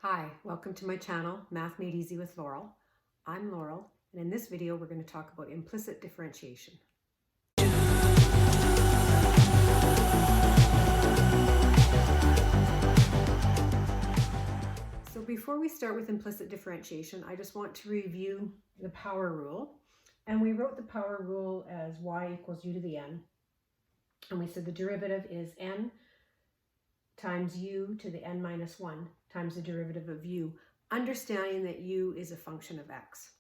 Hi, welcome to my channel, Math Made Easy with Laurel. I'm Laurel, and in this video we're going to talk about implicit differentiation. So before we start with implicit differentiation, I just want to review the power rule. And we wrote the power rule as y equals u to the n. And we said the derivative is n times u to the n minus 1 times the derivative of u, understanding that u is a function of x.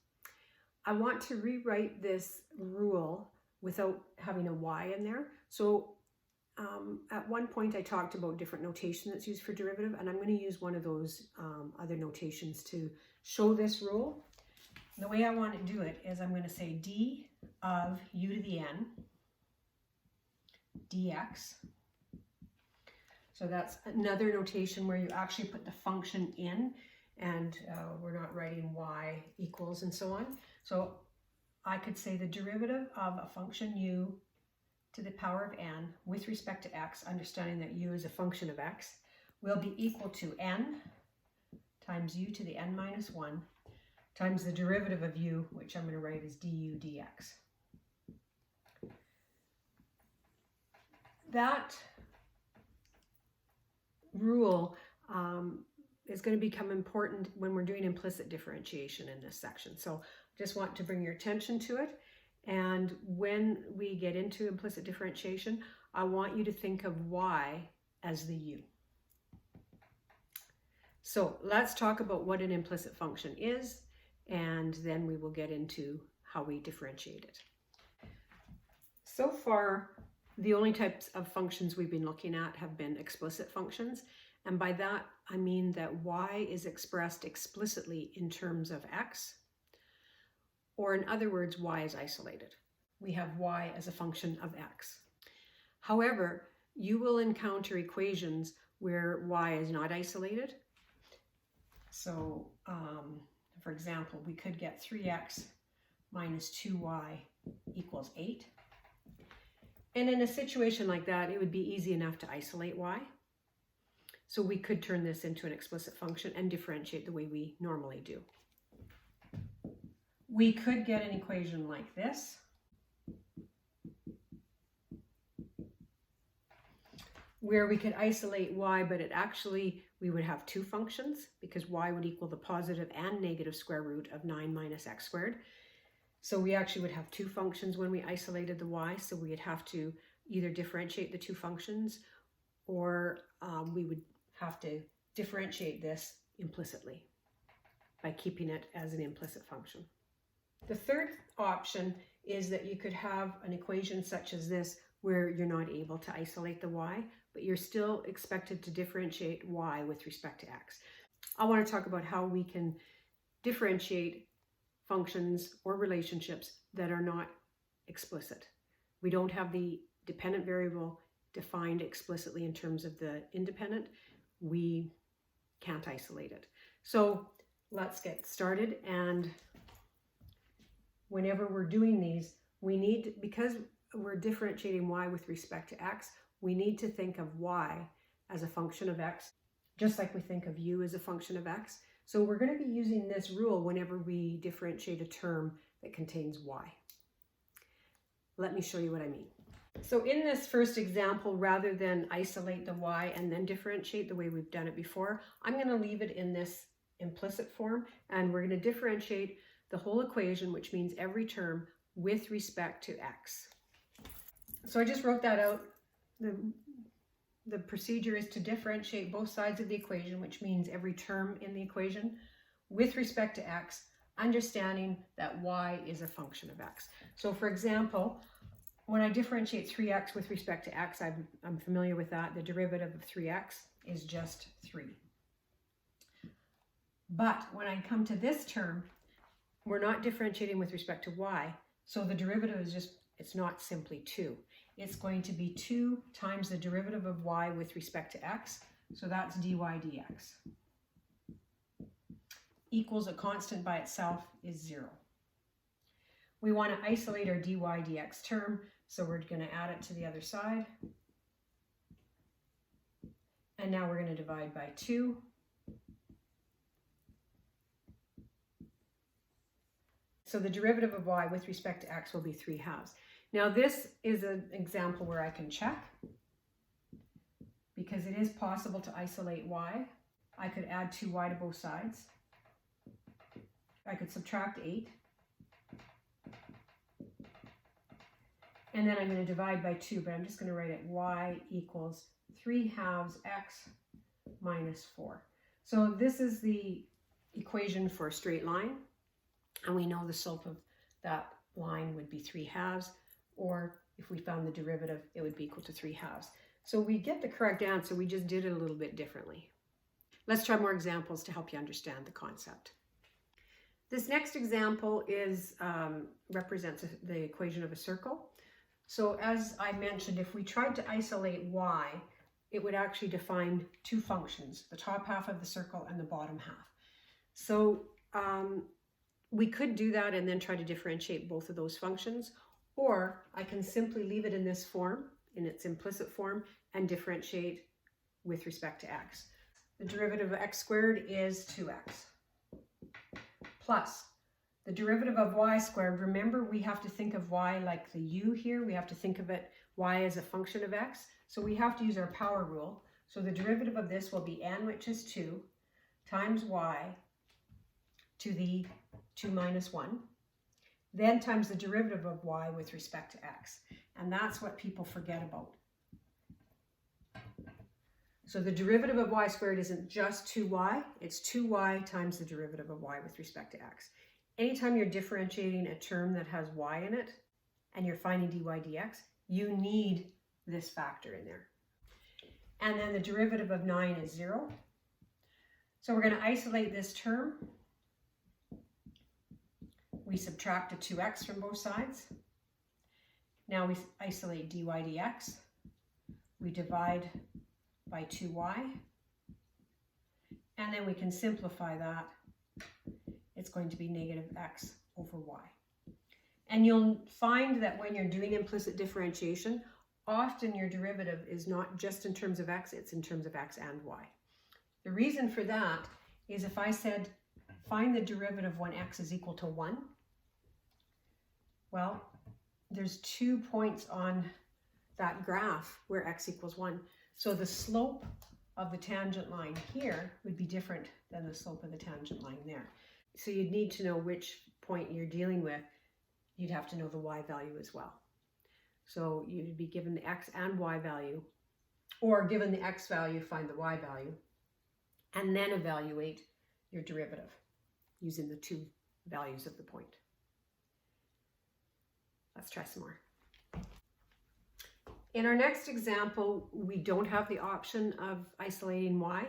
I want to rewrite this rule without having a y in there. So at one point I talked about different notation that's used for derivative, and I'm going to use one of those other notations to show this rule. The way I want to do it is I'm going to say d of u to the n dx. So that's another notation where you actually put the function in, and we're not writing y equals and so on. So I could say the derivative of a function u to the power of n with respect to x, understanding that u is a function of x, will be equal to n times u to the n minus 1 times the derivative of u, which I'm going to write as du dx. That rule is going to become important when we're doing implicit differentiation in this section. So I just want to bring your attention to it. And when we get into implicit differentiation, I want you to think of y as the u. So let's talk about what an implicit function is, and then we will get into how we differentiate it. So far, the only types of functions we've been looking at have been explicit functions. And by that, I mean that y is expressed explicitly in terms of x, or in other words, y is isolated. We have y as a function of x. However, you will encounter equations where y is not isolated. So, for example, we could get 3x minus 2y equals 8. And in a situation like that, it would be easy enough to isolate y. So we could turn this into an explicit function and differentiate the way we normally do. We could get an equation like this. Where we could isolate y, but we would have two functions because y would equal the positive and negative square root of 9 minus x squared. So we actually would have two functions when we isolated the y, so we'd have to either differentiate the two functions, or we would have to differentiate this implicitly by keeping it as an implicit function. The third option is that you could have an equation such as this where you're not able to isolate the y, but you're still expected to differentiate y with respect to x. I want to talk about how we can differentiate functions or relationships that are not explicit. We don't have the dependent variable defined explicitly in terms of the independent. We can't isolate it. So let's get started. And whenever we're doing these, because we're differentiating y with respect to x, we need to think of y as a function of x, just like we think of u as a function of x. So we're going to be using this rule whenever we differentiate a term that contains y. Let me show you what I mean. So in this first example, rather than isolate the y and then differentiate the way we've done it before, I'm going to leave it in this implicit form, and we're going to differentiate the whole equation, which means every term, with respect to x. So I just wrote that out. The procedure is to differentiate both sides of the equation, which means every term in the equation, with respect to x, understanding that y is a function of x. So for example, when I differentiate 3x with respect to x, I'm familiar with that. The derivative of 3x is just 3. But when I come to this term, we're not differentiating with respect to y, so the derivative is it's not simply 2. It's going to be 2 times the derivative of y with respect to x, so that's dy dx. Equals a constant by itself is 0. We want to isolate our dy dx term, so we're going to add it to the other side. And now we're going to divide by 2. So the derivative of y with respect to x will be 3/2. Now this is an example where I can check, because it is possible to isolate y. I could add 2y to both sides. I could subtract 8. And then I'm going to divide by 2, but I'm just going to write it y equals 3/2 x minus 4. So this is the equation for a straight line. And we know the slope of that line would be 3/2, or if we found the derivative, it would be equal to 3/2. So we get the correct answer, we just did it a little bit differently. Let's try more examples to help you understand the concept. This next example is represents the equation of a circle. So as I mentioned, if we tried to isolate y, it would actually define two functions, the top half of the circle and the bottom half. So we could do that and then try to differentiate both of those functions, or I can simply leave it in this form, in its implicit form, and differentiate with respect to x. The derivative of x squared is 2x, plus the derivative of y squared. Remember, we have to think of y like the u here. We have to think of it y as a function of x. So we have to use our power rule. So the derivative of this will be n, which is 2, times y to the 2 minus 1, then times the derivative of y with respect to x. And that's what people forget about. So the derivative of y squared isn't just 2y, it's 2y times the derivative of y with respect to x. Anytime you're differentiating a term that has y in it, and you're finding dy dx, you need this factor in there. And then the derivative of 9 is 0. So we're going to isolate this term. We subtract a 2x from both sides. Now we isolate dy dx. We divide by 2y. And then we can simplify that. It's going to be negative x over y. And you'll find that when you're doing implicit differentiation, often your derivative is not just in terms of x, it's in terms of x and y. The reason for that is if I said, find the derivative when x is equal to 1, well, there's 2 points on that graph where x equals 1. So the slope of the tangent line here would be different than the slope of the tangent line there. So you'd need to know which point you're dealing with. You'd have to know the y value as well. So you'd be given the x and y value, or given the x value, find the y value, and then evaluate your derivative using the two values of the point. Let's try some more. In our next example, we don't have the option of isolating y,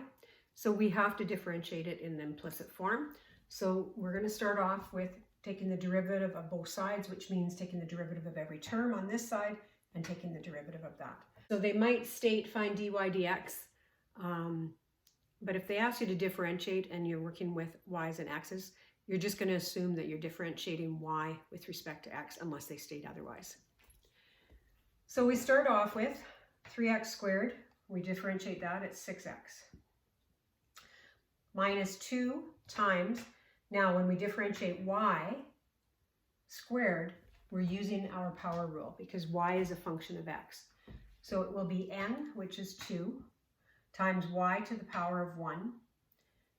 so we have to differentiate it in the implicit form. So we're going to start off with taking the derivative of both sides, which means taking the derivative of every term on this side and taking the derivative of that. So they might state find dy dx, but if they ask you to differentiate and you're working with y's and x's, you're just going to assume that you're differentiating y with respect to x unless they state otherwise. So we start off with 3x squared. We differentiate that at 6x. Minus 2 times, now when we differentiate y squared, we're using our power rule because y is a function of x. So it will be n, which is 2, times y to the power of 1,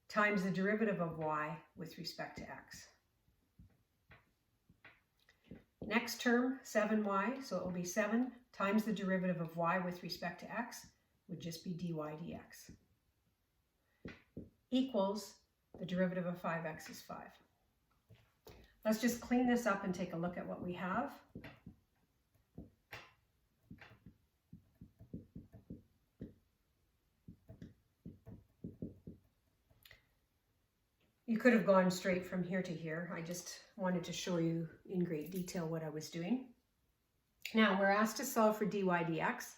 times the derivative of y with respect to x. Next term, 7y, so it will be 7 times the derivative of y with respect to x, would just be dy dx, equals the derivative of 5x is 5. Let's just clean this up and take a look at what we have. You could have gone straight from here to here. I just wanted to show you in great detail what I was doing. Now we're asked to solve for dy dx.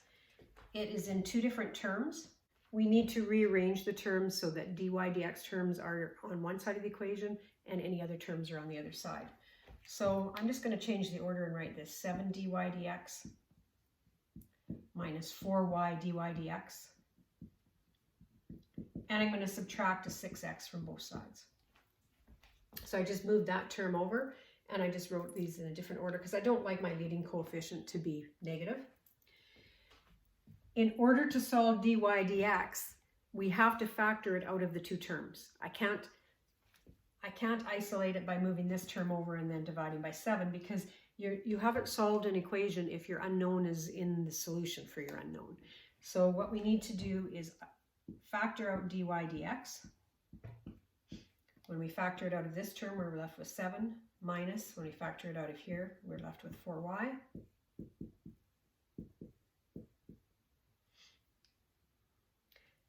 It is in two different terms. We need to rearrange the terms so that dy dx terms are on one side of the equation and any other terms are on the other side. So I'm just going to change the order and write this 7 dy dx minus 4y dy dx. And I'm going to subtract a 6x from both sides. So I just moved that term over And I just wrote these in a different order because I don't like my leading coefficient to be negative. In order to solve dy dx, we have to factor it out of the two terms. I can't isolate it by moving this term over and then dividing by 7, because you haven't solved an equation if your unknown is in the solution for your unknown. So what we need to do is factor out dy dx. When we factor it out of this term, we're left with 7, minus, when we factor it out of here, we're left with 4y.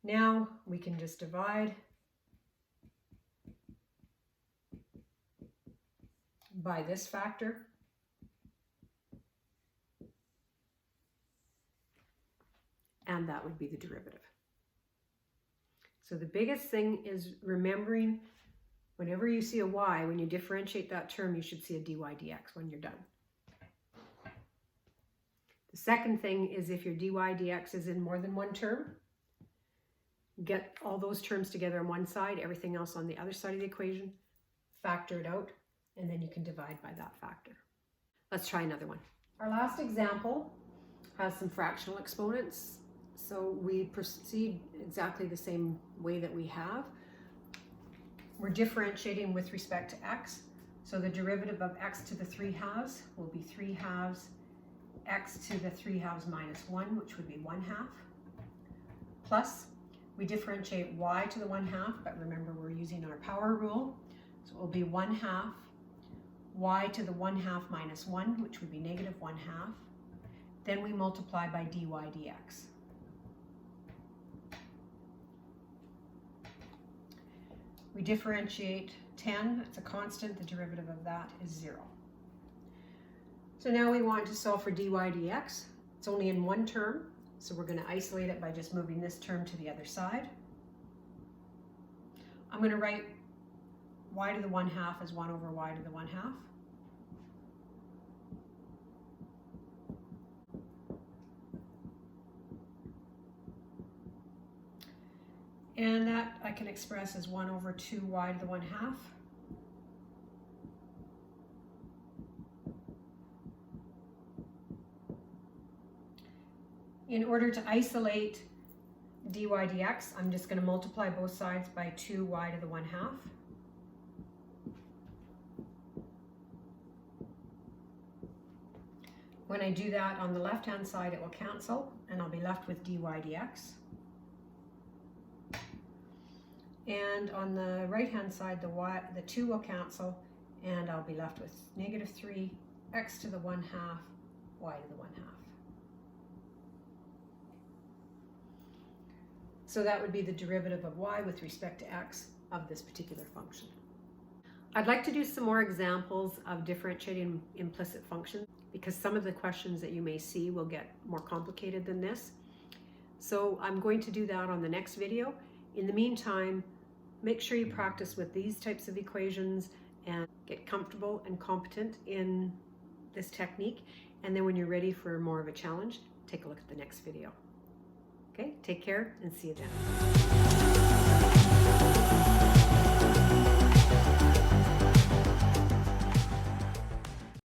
Now we can just divide by this factor. And that would be the derivative. So the biggest thing is remembering whenever you see a y, when you differentiate that term, you should see a dy dx when you're done. The second thing is if your dy dx is in more than one term, get all those terms together on one side, everything else on the other side of the equation, factor it out, and then you can divide by that factor. Let's try another one. Our last example has some fractional exponents. So we proceed exactly the same way that we have. We're differentiating with respect to x. So the derivative of x to the 3/2 will be 3/2 x to the 3/2 minus 1, which would be 1/2. Plus, we differentiate y to the 1/2, but remember we're using our power rule. So it will be 1/2 y to the 1/2 minus 1, which would be negative 1/2. Then we multiply by dy dx. We differentiate 10, it's a constant, the derivative of that is 0. So now we want to solve for dy dx. It's only in one term, so we're going to isolate it by just moving this term to the other side. I'm going to write y to the 1/2 as 1 over y to the 1/2. And that I can express as 1 over 2y to the 1/2. In order to isolate dy dx, I'm just going to multiply both sides by 2y to the 1/2. When I do that on the left-hand side, it will cancel, and I'll be left with dy dx. And on the right-hand side, the 2 will cancel, and I'll be left with negative 3 x to the 1/2, y to the 1/2. So that would be the derivative of y with respect to x of this particular function. I'd like to do some more examples of differentiating implicit functions, because some of the questions that you may see will get more complicated than this. So I'm going to do that on the next video. In the meantime, make sure you practice with these types of equations and get comfortable and competent in this technique. And then when you're ready for more of a challenge, take a look at the next video. Okay, take care and see you then.